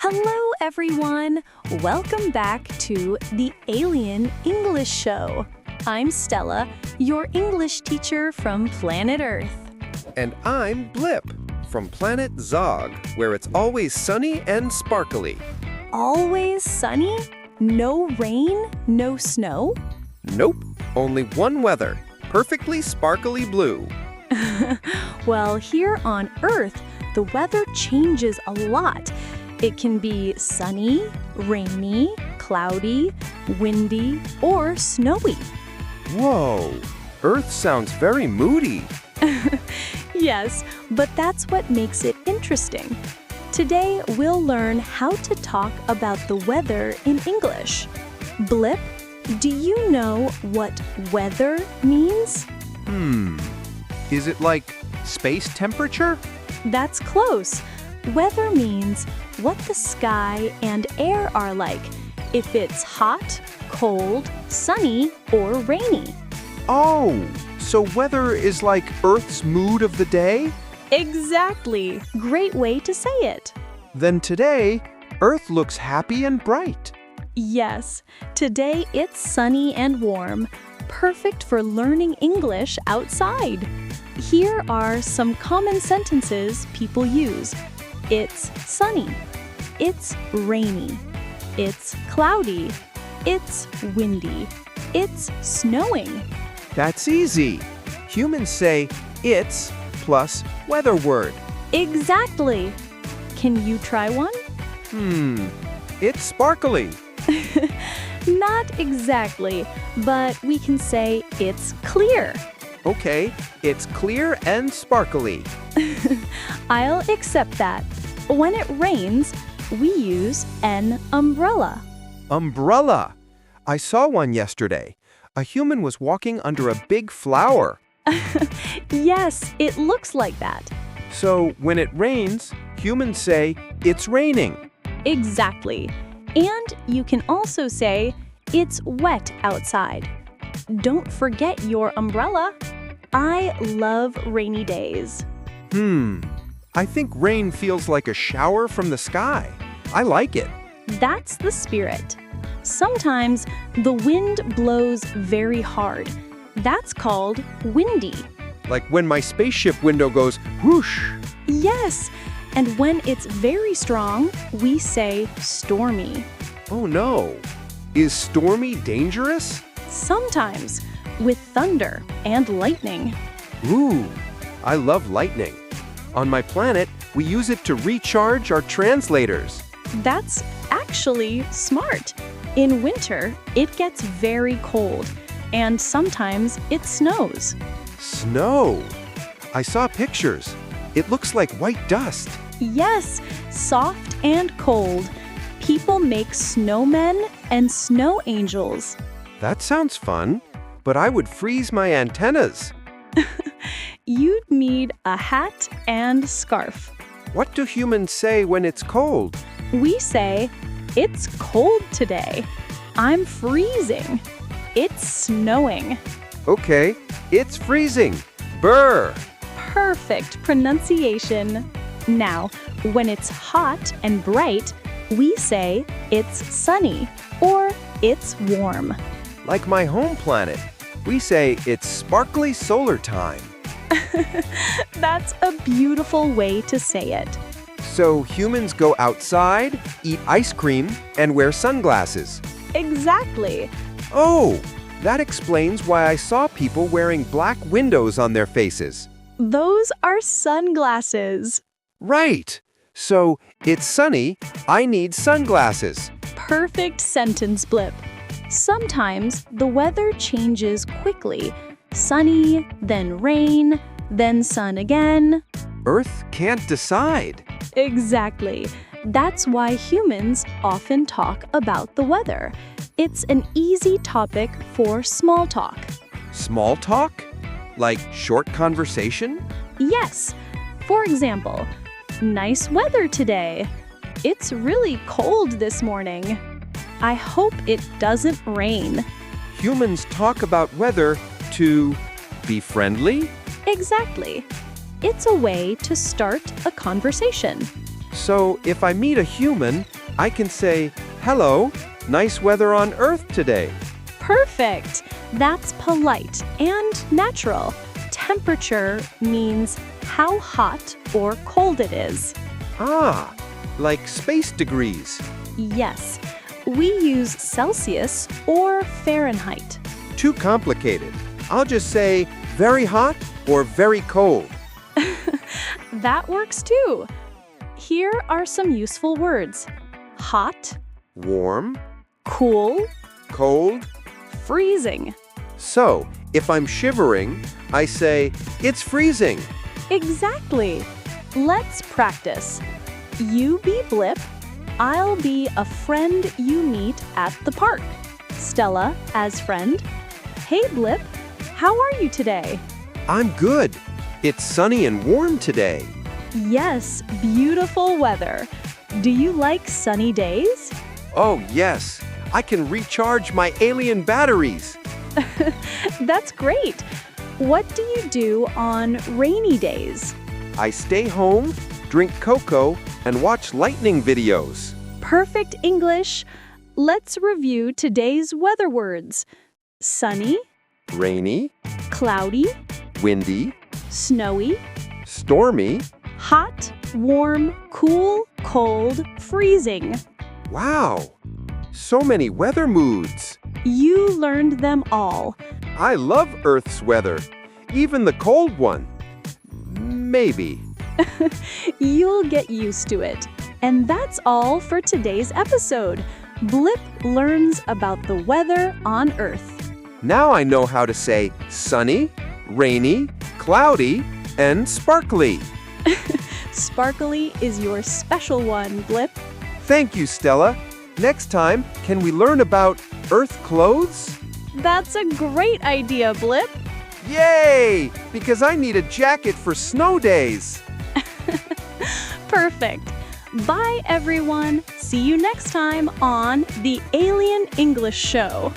Hello, everyone. Welcome back to the Alien English Show. I'm Stella, your English teacher from planet Earth. And I'm Blip, from planet Zog, where it's always sunny and sparkly. Always sunny? No rain? No snow? Nope, only one weather, perfectly sparkly blue. Well, here on Earth, the weather changes a lot. It can be sunny, rainy, cloudy, windy, or snowy. Whoa, Earth sounds very moody. Yes, but that's what makes it interesting. Today, we'll learn how to talk about the weather in English. Blip, do you know what weather means? Is it like space temperature? That's close. Weather means what the sky and air are like, if it's hot, cold, sunny, or rainy. Oh, so weather is like Earth's mood of the day? Exactly. Great way to say it. Then today, Earth looks happy and bright. Yes, today it's sunny and warm, perfect for learning English outside. Here are some common sentences people use. It's sunny. It's rainy. It's cloudy. It's windy. It's snowing. That's easy. Humans say it's plus weather word. Exactly. Can you try one? It's sparkly. Not exactly, but we can say it's clear. Okay, it's clear and sparkly. I'll accept that. When it rains, we use an umbrella. Umbrella. I saw one yesterday. A human was walking under a big flower. Yes, it looks like that. So when it rains, humans say it's raining. Exactly. And you can also say it's wet outside. Don't forget your umbrella. I love rainy days. I think rain feels like a shower from the sky. I like it. That's the spirit. Sometimes the wind blows very hard. That's called windy. Like when my spaceship window goes whoosh. Yes, and when it's very strong, we say stormy. Oh no. Is stormy dangerous? Sometimes, with thunder and lightning. Ooh, I love lightning. On my planet, we use it to recharge our translators. That's actually smart. In winter, it gets very cold, and sometimes it snows. Snow. I saw pictures. It looks like white dust. Yes, soft and cold. People make snowmen and snow angels. That sounds fun, but I would freeze my antennas. You'd need a hat and scarf. What do humans say when it's cold? We say, it's cold today. I'm freezing. It's snowing. Okay, it's freezing. Brr. Perfect pronunciation. Now, when it's hot and bright, we say it's sunny or it's warm. Like my home planet, we say it's sparkly solar time. That's a beautiful way to say it. So humans go outside, eat ice cream, and wear sunglasses. Exactly. Oh, that explains why I saw people wearing black windows on their faces. Those are sunglasses. Right. So it's sunny, I need sunglasses. Perfect sentence, Blip. Sometimes the weather changes quickly. Sunny, then rain, then sun again. Earth can't decide. Exactly. That's why humans often talk about the weather. It's an easy topic for small talk. Small talk? Like short conversation? Yes. For example, nice weather today. It's really cold this morning. I hope it doesn't rain. Humans talk about weather to be friendly? Exactly. It's a way to start a conversation. So if I meet a human, I can say, "Hello, nice weather on Earth today." Perfect! That's polite and natural. Temperature means how hot or cold it is. Ah, like space degrees. Yes, we use Celsius or Fahrenheit. Too complicated. I'll just say very hot or very cold. That works too. Here are some useful words. Hot, Warm, cool, cold. freezing. So, if I'm shivering, I say, "It's freezing." Exactly. Let's practice. You be Blip. I'll be a friend you meet at the park. Stella as friend. Hey Blip, how are you today? I'm good. It's sunny and warm today. Yes, beautiful weather. Do you like sunny days? Oh, yes. I can recharge my alien batteries. That's great. What do you do on rainy days? I stay home, drink cocoa, and watch lightning videos. Perfect English. Let's review today's weather words. Sunny, Rainy, cloudy, windy, snowy, stormy. hot, warm, cool, cold, freezing. Wow! So many weather moods. You learned them all. I love Earth's weather, even the cold one. Maybe. You'll get used to it. And that's all for today's episode. Blip learns about the weather on Earth. Now I know how to say sunny, rainy, cloudy, and sparkly. Sparkly is your special one, Blip. Thank you, Stella. Next time, can we learn about Earth clothes? That's a great idea, Blip. Yay! Because I need a jacket for snow days. Perfect. Bye, everyone. See you next time on the Alien English Show.